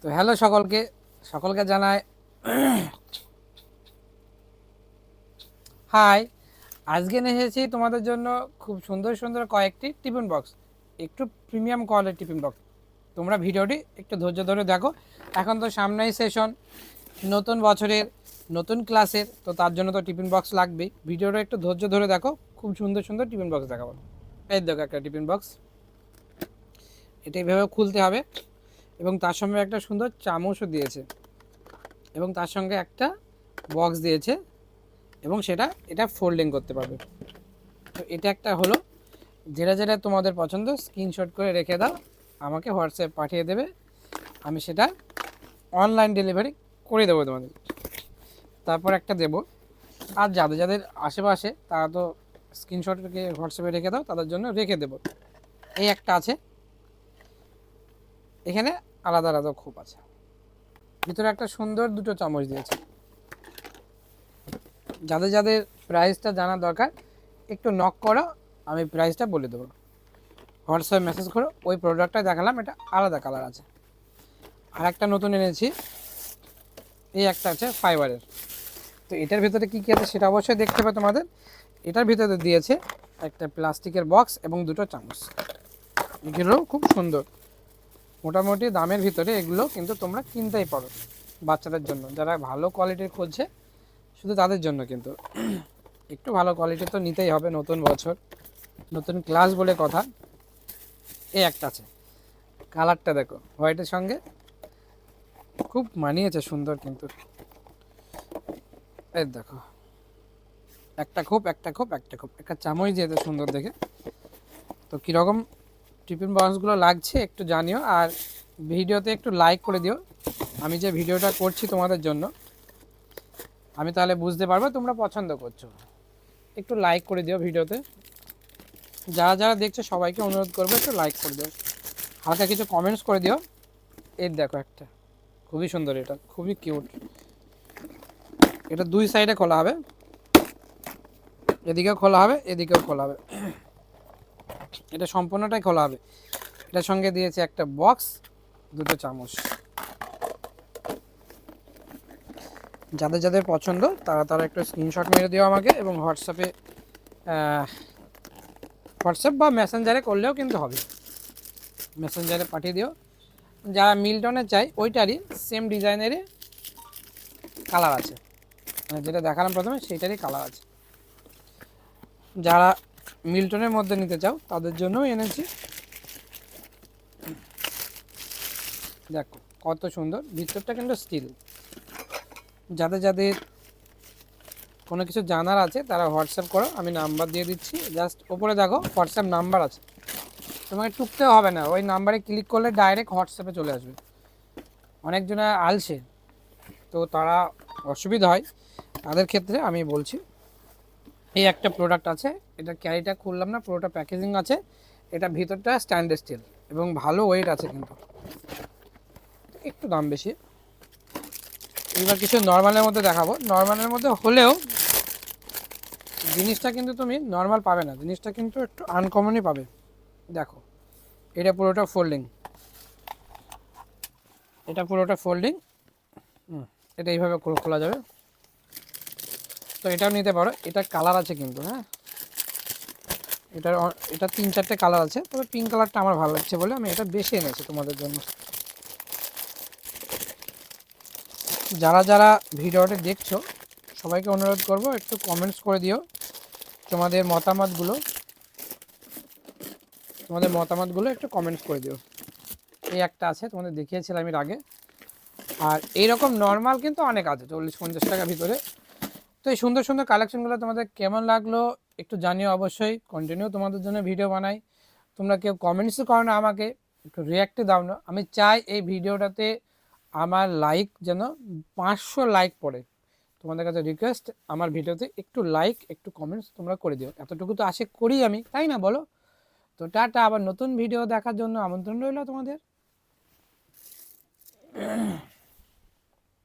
তো হ্যালো সকলকে, সকলকে জানাই হাই। আজকে নিয়ে এসেছি তোমাদের জন্য খুব সুন্দর সুন্দর কয়েকটি টিফিন বক্স, একটু প্রিমিয়াম কোয়ালিটির টিফিন বক্স। তোমরা ভিডিওটি একটু ধৈর্য ধরে দেখো। এখন তো সামনেই সেশন, নতুন বছরের নতুন ক্লাসের, তো তার জন্য তো টিফিন বক্স লাগবেই। ভিডিওটা একটু ধৈর্য ধরে দেখো, খুব সুন্দর সুন্দর টিফিন বক্স দেখাবো। এই দেখো একটা টিফিন বক্স, এটা এইভাবে খুলতে হবে এবং তার সঙ্গে একটা সুন্দর চামচও দিয়েছে এবং তার সঙ্গে একটা বক্স দিয়েছে এবং এটা ফোল্ডিং করতে পারবে। তো এটা একটা হলো, যেটা যেটা তোমাদের পছন্দ স্ক্রিনশট করে রেখে দাও, আমাকে হোয়াটসঅ্যাপ পাঠিয়ে দেবে, আমি সেটা অনলাইন ডেলিভারি করে দেবো তোমাদের। তারপর একটা দেবো, আর যাদের যাদের আশেপাশে তারা তো স্ক্রিনশট রেখে হোয়াটসঅ্যাপে রেখে দাও, তাদের জন্য রেখে দেবো। এই একটা আছে, এখানে আলাদা আলাদা খোপ আছে, ভিতরে একটা সুন্দর দুটো চামচ দিয়েছে। যাদের যাদের প্রাইসটা জানা দরকার একটু নক করো, আমি প্রাইসটা বলে দেবো। হোয়াটসঅ্যাপে মেসেজ করো। ওই প্রোডাক্টটা দেখালাম, এটা আলাদা কালার আছে। আর একটা নতুন এনেছি, এই একটা আছে ফাইবারের। তো এটার ভিতরে কী কী আছে সেটা অবশ্যই দেখতে হবে তোমাদের। এটার ভিতরে দিয়েছে একটা প্লাস্টিকের বক্স এবং দুটো চামচ। এগুলো খুব সুন্দর, মোটামুটি দামের ভিতরে এগুলো কিন্তু তোমরা কিনতেই পারো বাচ্চাদের জন্য, যারা ভালো কোয়ালিটির খুঁজছে শুধু তাদের জন্য। কিন্তু একটু ভালো কোয়ালিটি তো নিতেই হবে, নতুন বছর নতুন ক্লাস বলে কথা। এই একটা আছে, কালারটা দেখো হোয়াইটের সঙ্গে খুব মানিয়েছে, সুন্দর কিন্তু। এই দেখো একটা খোপ একটা খোপ একটা খোপ, একটা চামচ দিয়েছে সুন্দর দেখে। তো কীরকম টিফিন বক্সগুলো লাগছে একটু জানিও, আর ভিডিওতে একটু লাইক করে দিও। আমি যে ভিডিওটা করছি তোমাদের জন্য, আমি তাহলে বুঝতে পারবো তোমরা পছন্দ করছো। একটু লাইক করে দিও ভিডিওতে, যারা যারা দেখছো সবাইকে অনুরোধ করবো একটু লাইক করে দিও, হালকা কিছু কমেন্টস করে দিও। এর দেখো একটা খুবই সুন্দর, এটা খুবই কিউট। এটা দুই সাইডে খোলা হবে, এদিকেও খোলা হবে এদিকেও খোলা হবে, এটা সম্পূর্ণটাই খোলা হবে। এটার সঙ্গে দিয়েছে একটা বক্স, দুটো চামচ। যাদের যাদের পছন্দ তারা তারা একটা স্ক্রিনশট মেরে দিও আমাকে, এবং হোয়াটসঅ্যাপ বা মেসেঞ্জারে করলেও কিন্তু হবে, মেসেঞ্জারে পাঠিয়ে দিও। যারা মিল্টনে চাই ওইটারই সেম ডিজাইনেরই কালার আছে, মানে যেটা দেখালাম প্রথমে সেইটারই কালার আছে। যারা মিল্টনের মধ্যে নিতে চাও তাদের জন্যও এনেছি। দেখো কত সুন্দর, ভিতরটা কিন্তু স্টিল। যাদের যাদের কোনো কিছু জানার আছে তারা হোয়াটসঅ্যাপ করো, আমি নাম্বার দিয়ে দিচ্ছি। জাস্ট ওপরে দেখো হোয়াটসঅ্যাপ নাম্বার আছে, তোমাকে টুকতেও হবে না, ওই নাম্বারে ক্লিক করলে ডাইরেক্ট হোয়াটসঅ্যাপে চলে আসবে। অনেকজনে আলছে, তো তারা অসুবিধা হয়, তাদের ক্ষেত্রে আমি বলছি। এই একটা প্রোডাক্ট আছে, এটা ক্যারিটা খুললাম না, পুরোটা প্যাকেজিং আছে। এটা ভিতরটা স্ট্যান্ডার্ড স্টিল এবং ভালো ওয়েট আছে, কিন্তু একটু দাম বেশি। এবার কিছু নর্মালের মধ্যে দেখাবো, নর্মালের মধ্যে হলেও জিনিসটা কিন্তু তুমি নর্মাল পাবে না, জিনিসটা কিন্তু একটু আনকমনই পাবে। দেখো এটা পুরোটা ফোল্ডিং, এটা পুরোটা ফোল্ডিং, এটা এইভাবে খোলা যাবে। তো এটাও নিতে পারো, এটা কালার আছে কিন্তু, হ্যাঁ এটা 3-4টে কালার আছে, তবে পিঙ্ক কালারটা আমার ভালো লাগছে বলে আমি এটা বেশি এনেছি তোমাদের জন্য। যারা যারা ভিডিওটা দেখছো সবাইকে অনুরোধ করব একটু কমেন্টস করে দিও তোমাদের মতামতগুলো একটু কমেন্টস করে দিও। এই একটা আছে, তোমাদের দেখিয়েছিলাম এর আগে। আর এইরকম নর্মাল কিন্তু অনেক আছে 40-50 টাকার ভিতরে। তো এই সুন্দর সুন্দর কালেকশনগুলো তোমাদের কেমন লাগলো একটু জানিও অবশ্যই। কন্টিনিউ তোমাদের জন্য ভিডিও বানাই, তোমরা কেউ কমেন্টসও করো না, আমাকে একটু রিয়াক্টে দাও না। আমি চাই এই ভিডিওটাতে আমার লাইক যেন 500 লাইক পড়ে। তোমাদের কাছে রিকোয়েস্ট, আমার ভিডিওতে একটু লাইক একটু কমেন্টস তোমরা করে দিও, এতটুকু তো আশা করি আমি, তাই না বলো? তো টাটা, আবার নতুন ভিডিও দেখার জন্য আমন্ত্রণ রইল তোমাদের।